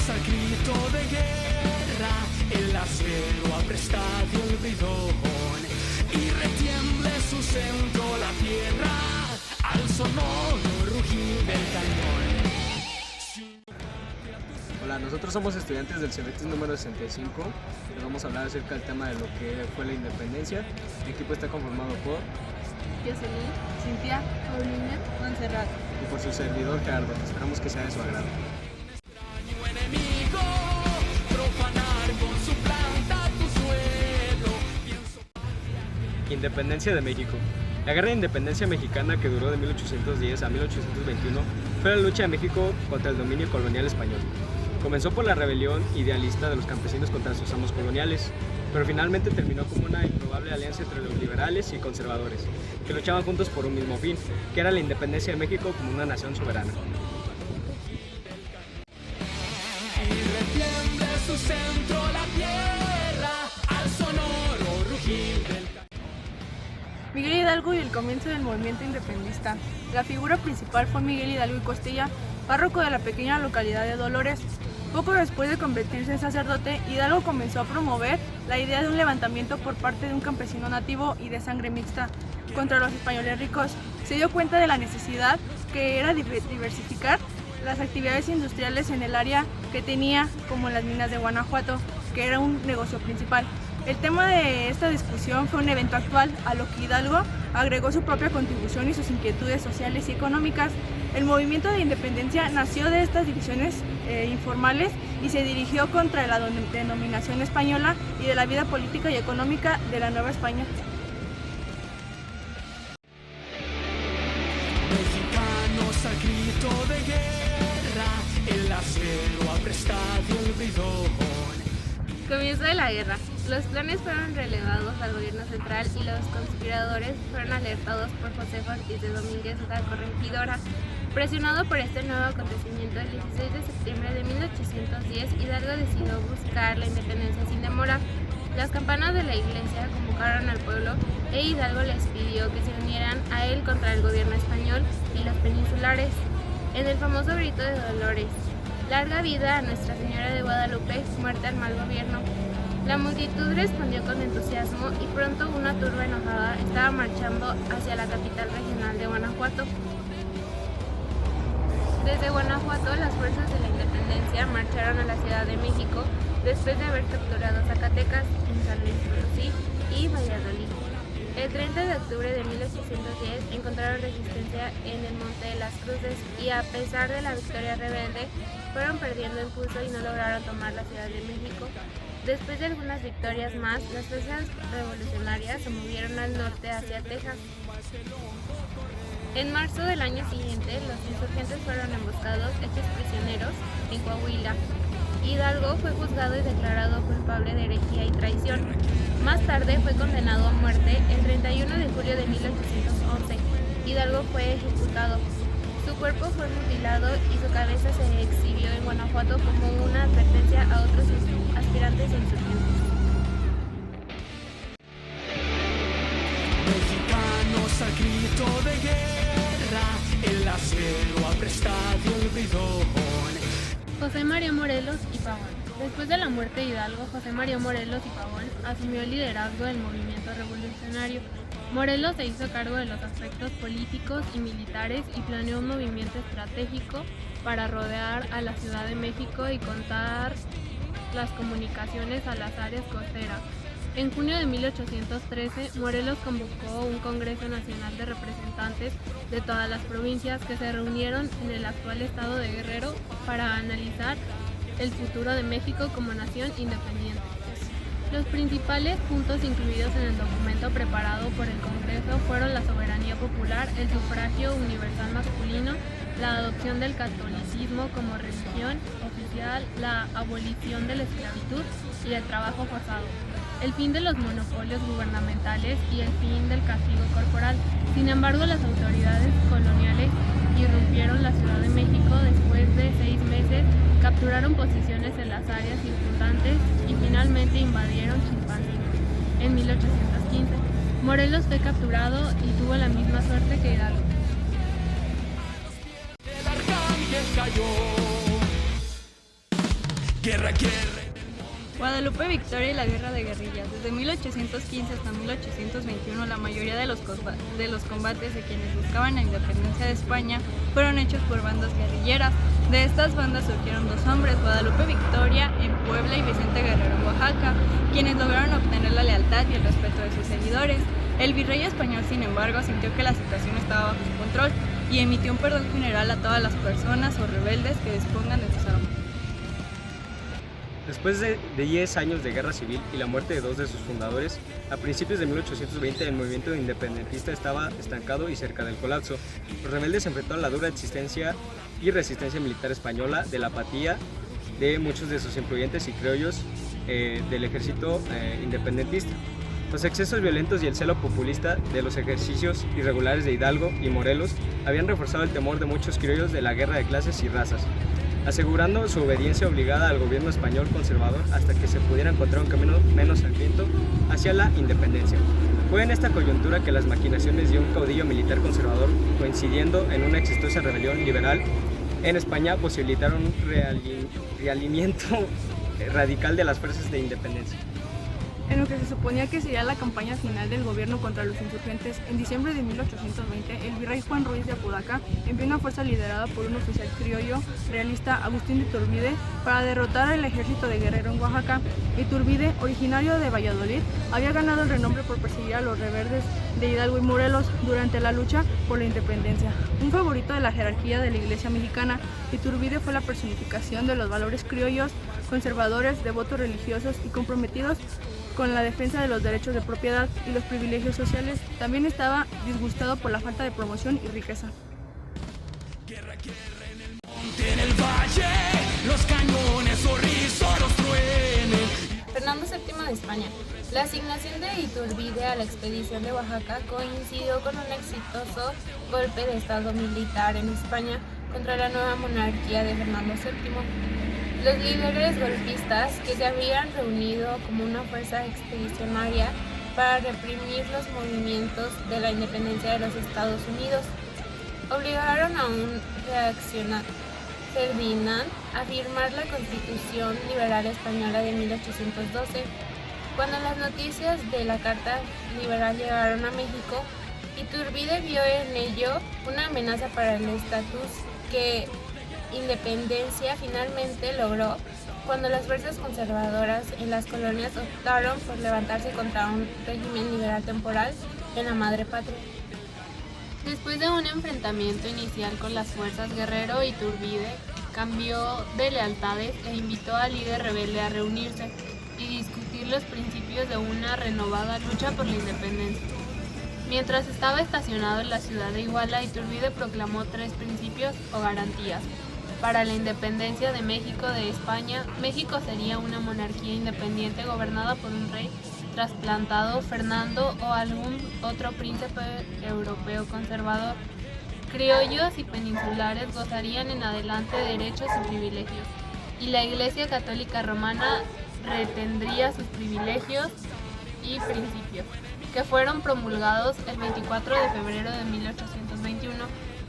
al grito de guerra, el acero aprestado el bridón, y retiemble su centro la tierra, al sonoro rugir del cañón. Hola, nosotros somos estudiantes del CEBETIS número 65. Les vamos a hablar acerca del tema de lo que fue la independencia. El equipo está conformado por Jocelyn, Cintia, Paulina, Montserrat y por su servidor Gerardo. Esperamos que sea de su agrado. Independencia de México. La Guerra de Independencia Mexicana, que duró de 1810 a 1821, fue la lucha de México contra el dominio colonial español. Comenzó por la rebelión idealista de los campesinos contra sus amos coloniales, pero finalmente terminó como una improbable alianza entre los liberales y conservadores, que luchaban juntos por un mismo fin, que era la independencia de México como una nación soberana. Su centro la tierra, al sonoro rugir del... Miguel Hidalgo y el comienzo del movimiento independentista. La figura principal fue Miguel Hidalgo y Costilla, párroco de la pequeña localidad de Dolores. Poco después de convertirse en sacerdote, Hidalgo comenzó a promover la idea de un levantamiento por parte de un campesino nativo y de sangre mixta contra los españoles ricos. Se dio cuenta de la necesidad que era diversificar las actividades industriales en el área que tenía, como las minas de Guanajuato, que era un negocio principal. El tema de esta discusión fue un evento actual, a lo que Hidalgo agregó su propia contribución y sus inquietudes sociales y económicas. El movimiento de independencia nació de estas divisiones informales y se dirigió contra la denominación española y de la vida política y económica de la Nueva España. Mexicanos al grito de guerra, el acero aprestado el bridón. Comienzo de la guerra. Los planes fueron relegados al gobierno central y los conspiradores fueron alertados por José Ortiz de Domínguez, la corregidora. Presionado por este nuevo acontecimiento, el 16 de septiembre de 1810, Hidalgo decidió buscar la independencia sin demora. Las campanas de la iglesia convocaron al pueblo e Hidalgo les pidió que se unieran a él contra el gobierno español y los peninsulares. En el famoso grito de Dolores: "Larga vida a Nuestra Señora de Guadalupe, muerte al mal gobierno". La multitud respondió con entusiasmo y pronto una turba enojada estaba marchando hacia la capital regional de Guanajuato. Desde Guanajuato, las fuerzas de la independencia marcharon a la Ciudad de México después de haber capturado Zacatecas, en San Luis Potosí y Valladolid. El 30 de octubre de 1810 encontraron resistencia en el Monte de las Cruces y, a pesar de la victoria rebelde, fueron perdiendo impulso y no lograron tomar la Ciudad de México. Después de algunas victorias más, las fuerzas revolucionarias se movieron al norte hacia Texas. En marzo del año siguiente, los insurgentes fueron emboscados, hechos prisioneros en Coahuila. Hidalgo fue juzgado y declarado culpable de herejía y traición. Más tarde fue condenado a muerte el 31 de julio de 1811. Hidalgo fue ejecutado. Su cuerpo fue mutilado y su cabeza se exhibió en Guanajuato como una advertencia a otros aspirantes e insurgentes. Mexicanos al grito de guerra, el acero aprestado el bridón. José María Morelos y Pavón. Después de la muerte de Hidalgo, José María Morelos y Pavón asumió el liderazgo del movimiento revolucionario. Morelos se hizo cargo de los aspectos políticos y militares y planeó un movimiento estratégico para rodear a la Ciudad de México y cortar las comunicaciones a las áreas costeras. En junio de 1813, Morelos convocó un Congreso Nacional de Representantes de todas las provincias que se reunieron en el actual estado de Guerrero para analizar el futuro de México como nación independiente. Los principales puntos incluidos en el documento preparado por el Congreso fueron la soberanía popular, el sufragio universal masculino, la adopción del catolicismo como religión oficial, la abolición de la esclavitud y el trabajo forzado, el fin de los monopolios gubernamentales y el fin del castigo corporal. Sin embargo, las autoridades coloniales irrumpieron la Ciudad de México después de 6 meses, capturaron posiciones en las áreas circundantes y finalmente invadieron Chilpancingo en 1815. Morelos fue capturado y tuvo la misma suerte que Hidalgo. El arcángel cayó. Guadalupe Victoria y la guerra de guerrillas. Desde 1815 hasta 1821, la mayoría de los combates de quienes buscaban la independencia de España fueron hechos por bandas guerrilleras. De estas bandas surgieron dos hombres, Guadalupe Victoria en Puebla y Vicente Guerrero en Oaxaca, quienes lograron obtener la lealtad y el respeto de sus seguidores. El virrey español, sin embargo, sintió que la situación estaba bajo su control y emitió un perdón general a todas las personas o rebeldes que dispongan de sus armas. Después de 10 años de guerra civil y la muerte de dos de sus fundadores, a principios de 1820 el movimiento independentista estaba estancado y cerca del colapso. Los rebeldes se enfrentaron a la dura existencia y resistencia militar española, de la apatía de muchos de sus influyentes y criollos del ejército independentista. Los excesos violentos y el celo populista de los ejercicios irregulares de Hidalgo y Morelos habían reforzado el temor de muchos criollos de la guerra de clases y razas, asegurando su obediencia obligada al gobierno español conservador hasta que se pudiera encontrar un camino menos sangriento hacia la independencia. Fue en esta coyuntura que las maquinaciones de un caudillo militar conservador, coincidiendo en una exitosa rebelión liberal en España, posibilitaron un realimiento radical de las fuerzas de independencia. En lo que se suponía que sería la campaña final del gobierno contra los insurgentes, en diciembre de 1820, el virrey Juan Ruiz de Apodaca envió una fuerza liderada por un oficial criollo realista, Agustín de Iturbide, para derrotar al ejército de Guerrero en Oaxaca. Iturbide, originario de Valladolid, había ganado el renombre por perseguir a los rebeldes de Hidalgo y Morelos durante la lucha por la independencia. Un favorito de la jerarquía de la Iglesia mexicana, Iturbide fue la personificación de los valores criollos, conservadores, devotos religiosos y comprometidos con la defensa de los derechos de propiedad y los privilegios sociales. También estaba disgustado por la falta de promoción y riqueza. En el valle, los cañones horrísonos truenen. Fernando VII de España. La asignación de Iturbide a la expedición de Oaxaca coincidió con un exitoso golpe de estado militar en España contra la nueva monarquía de Fernando VII. Los líderes golpistas, que se habían reunido como una fuerza expedicionaria para reprimir los movimientos de la independencia de los Estados Unidos, obligaron a un reaccionario, Ferdinand, a firmar la Constitución Liberal Española de 1812. Cuando las noticias de la Carta Liberal llegaron a México, Iturbide vio en ello una amenaza para el estatus que independencia finalmente logró cuando las fuerzas conservadoras en las colonias optaron por levantarse contra un régimen liberal temporal en la madre patria. Después de un enfrentamiento inicial con las fuerzas Guerrero, Iturbide cambió de lealtades e invitó al líder rebelde a reunirse y discutir los principios de una renovada lucha por la independencia. Mientras estaba estacionado en la ciudad de Iguala, Iturbide proclamó 3 principios o garantías. Para la independencia de México de España, México sería una monarquía independiente gobernada por un rey trasplantado, Fernando o algún otro príncipe europeo conservador. Criollos y peninsulares gozarían en adelante de derechos y privilegios, y la Iglesia Católica Romana retendría sus privilegios y principios, que fueron promulgados el 24 de febrero de 1821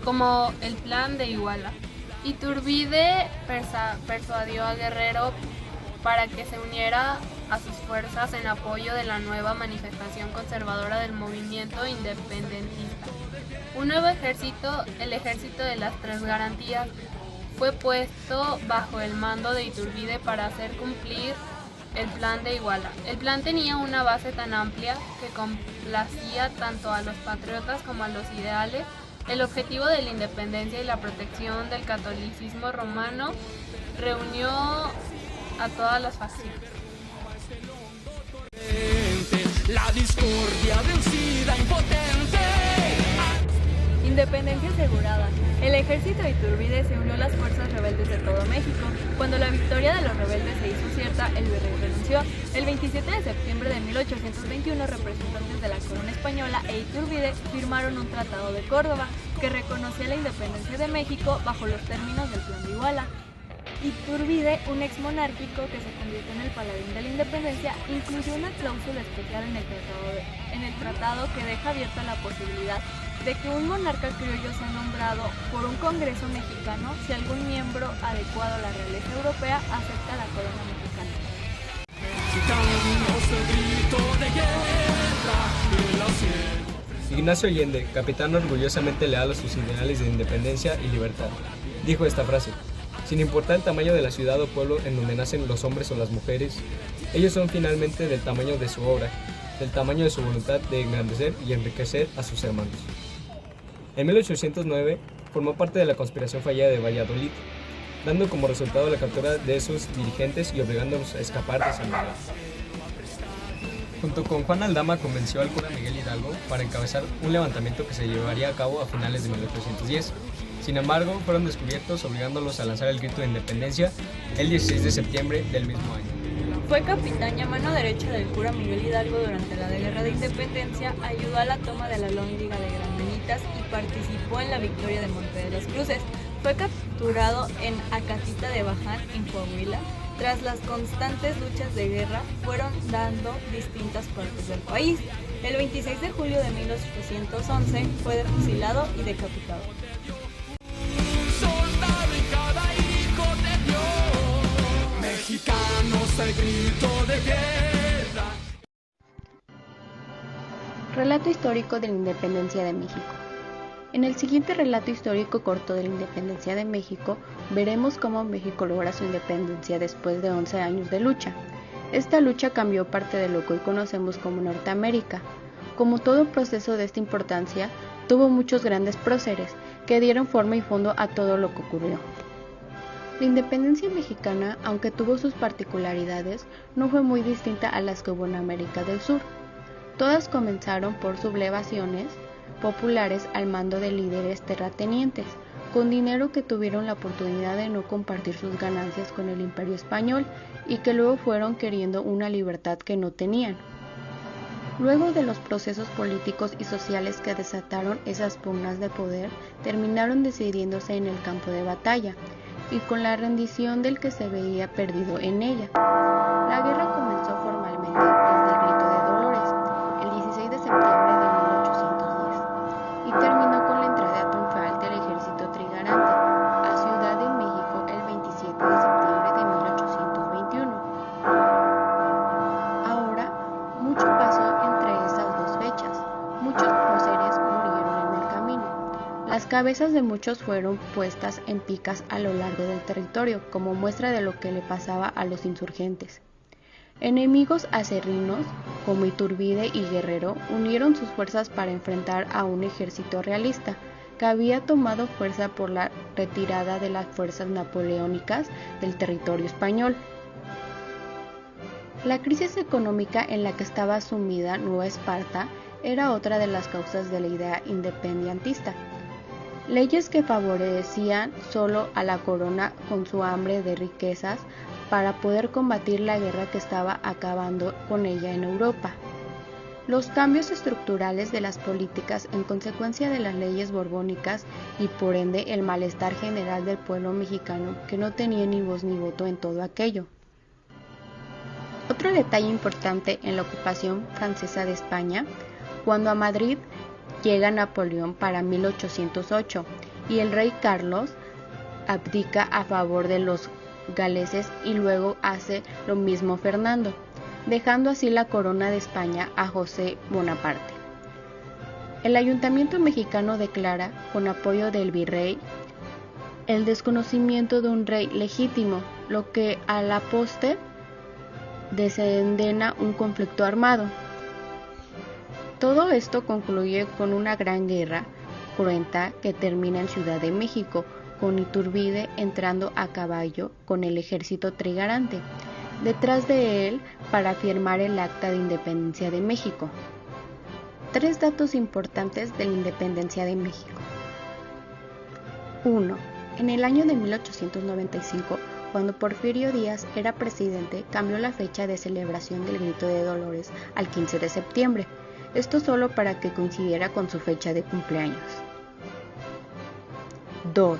como el Plan de Iguala. Iturbide persuadió a Guerrero para que se uniera a sus fuerzas en apoyo de la nueva manifestación conservadora del movimiento independentista. Un nuevo ejército, el Ejército de las 3 Garantías, fue puesto bajo el mando de Iturbide para hacer cumplir el Plan de Iguala. El plan tenía una base tan amplia que complacía tanto a los patriotas como a los ideales. El objetivo de la independencia y la protección del catolicismo romano reunió a todas las facciones. La discordia vencida, impotente. Independencia asegurada. El ejército de Iturbide se unió a las fuerzas rebeldes de todo México. Cuando la victoria de los rebeldes se hizo cierta, el virrey renunció. El 27 de septiembre de 1821, representantes de la corona española e Iturbide firmaron un tratado de Córdoba que reconocía la independencia de México bajo los términos del Plan de Iguala. Iturbide, un ex monárquico que se convirtió en el paladín de la independencia, incluyó una cláusula especial en el tratado que deja abierta la posibilidad de que un monarca criollo sea nombrado por un Congreso mexicano si algún miembro adecuado a la realeza europea acepta la corona mexicana. Gitanos, el grito de guerra en la sierra. Ignacio Allende, capitán orgullosamente leal a sus ideales de independencia y libertad, dijo esta frase: sin importar el tamaño de la ciudad o pueblo en donde nacen los hombres o las mujeres, ellos son finalmente del tamaño de su obra, del tamaño de su voluntad de engrandecer y enriquecer a sus hermanos. En 1809 formó parte de la conspiración fallida de Valladolid, dando como resultado la captura de sus dirigentes y obligándolos a escapar de San Miguel. Junto con Juan Aldama convenció al cura Miguel Hidalgo para encabezar un levantamiento que se llevaría a cabo a finales de 1810. Sin embargo, fueron descubiertos obligándolos a lanzar el grito de independencia el 16 de septiembre del mismo año. Fue capitán y a mano derecha del cura Miguel Hidalgo durante la Guerra de Independencia, ayudó a la toma de la Alhóndiga de Grandenitas y participó en la victoria de Monte de las Cruces. Fue capturado en Acatita de Baján, en Coahuila. Tras las constantes luchas de guerra, fueron dando distintas partes del país. El 26 de julio de 1811 fue fusilado y decapitado. Soldado en cada hijo de Dios, mexicanos el grito de guerra. Relato histórico de la Independencia de México. En el siguiente relato histórico corto de la Independencia de México, veremos cómo México logra su independencia después de 11 años de lucha. Esta lucha cambió parte de lo que hoy conocemos como Norteamérica. Como todo proceso de esta importancia, tuvo muchos grandes próceres que dieron forma y fondo a todo lo que ocurrió. La independencia mexicana, aunque tuvo sus particularidades, no fue muy distinta a las que hubo en América del Sur. Todas comenzaron por sublevaciones populares al mando de líderes terratenientes, con dinero que tuvieron la oportunidad de no compartir sus ganancias con el Imperio Español y que luego fueron queriendo una libertad que no tenían. Luego de los procesos políticos y sociales que desataron esas pugnas de poder, terminaron decidiéndose en el campo de batalla y con la rendición del que se veía perdido en ella. La guerra comenzó formalmente desde el Grito de Dolores, el 16 de septiembre de 1810, y terminó con la entrada triunfal del ejército trigarante a Ciudad de México el 27 de septiembre de 1821. Ahora, mucho pasó entre esas dos fechas. Muchos próceres murieron en el camino. Las cabezas de muchos fueron puestas en picas a lo largo del territorio, como muestra de lo que le pasaba a los insurgentes. Enemigos acérrimos, como Iturbide y Guerrero, unieron sus fuerzas para enfrentar a un ejército realista, que había tomado fuerza por la retirada de las fuerzas napoleónicas del territorio español. La crisis económica en la que estaba sumida Nueva Esparta era otra de las causas de la idea independentista. Leyes que favorecían solo a la corona con su hambre de riquezas para poder combatir la guerra que estaba acabando con ella en Europa. Los cambios estructurales de las políticas en consecuencia de las leyes borbónicas y por ende el malestar general del pueblo mexicano que no tenía ni voz ni voto en todo aquello. Otro detalle importante en la ocupación francesa de España, cuando a Madrid llega Napoleón para 1808 y el rey Carlos abdica a favor de los galeses y luego hace lo mismo Fernando, dejando así la corona de España a José Bonaparte. El ayuntamiento mexicano declara, con apoyo del virrey, el desconocimiento de un rey legítimo, lo que a la postre desencadena un conflicto armado. Todo esto concluye con una gran guerra cruenta que termina en Ciudad de México, con Iturbide entrando a caballo con el ejército trigarante detrás de él para firmar el Acta de Independencia de México. 3 datos importantes de la Independencia de México. 1. En el año de 1895, cuando Porfirio Díaz era presidente, cambió la fecha de celebración del Grito de Dolores al 15 de septiembre, esto solo para que coincidiera con su fecha de cumpleaños. 2.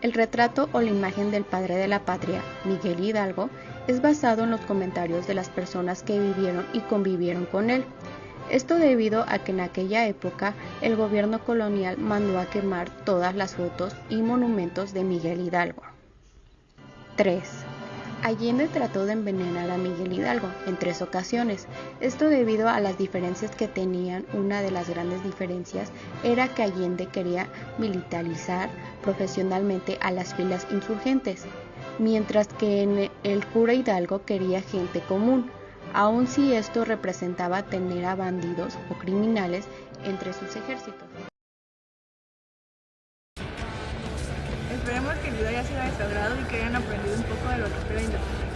El retrato o la imagen del padre de la patria, Miguel Hidalgo, es basado en los comentarios de las personas que vivieron y convivieron con él. Esto debido a que en aquella época el gobierno colonial mandó a quemar todas las fotos y monumentos de Miguel Hidalgo. 3. Allende trató de envenenar a Miguel Hidalgo en 3 ocasiones. Esto debido a las diferencias que tenían. Una de las grandes diferencias era que Allende quería militarizar profesionalmente a las filas insurgentes, mientras que el cura Hidalgo quería gente común, aun si esto representaba tener a bandidos o criminales entre sus ejércitos. Esperemos que el video haya sido de su agrado y que hayan aprendido un poco de lo que fue la independencia.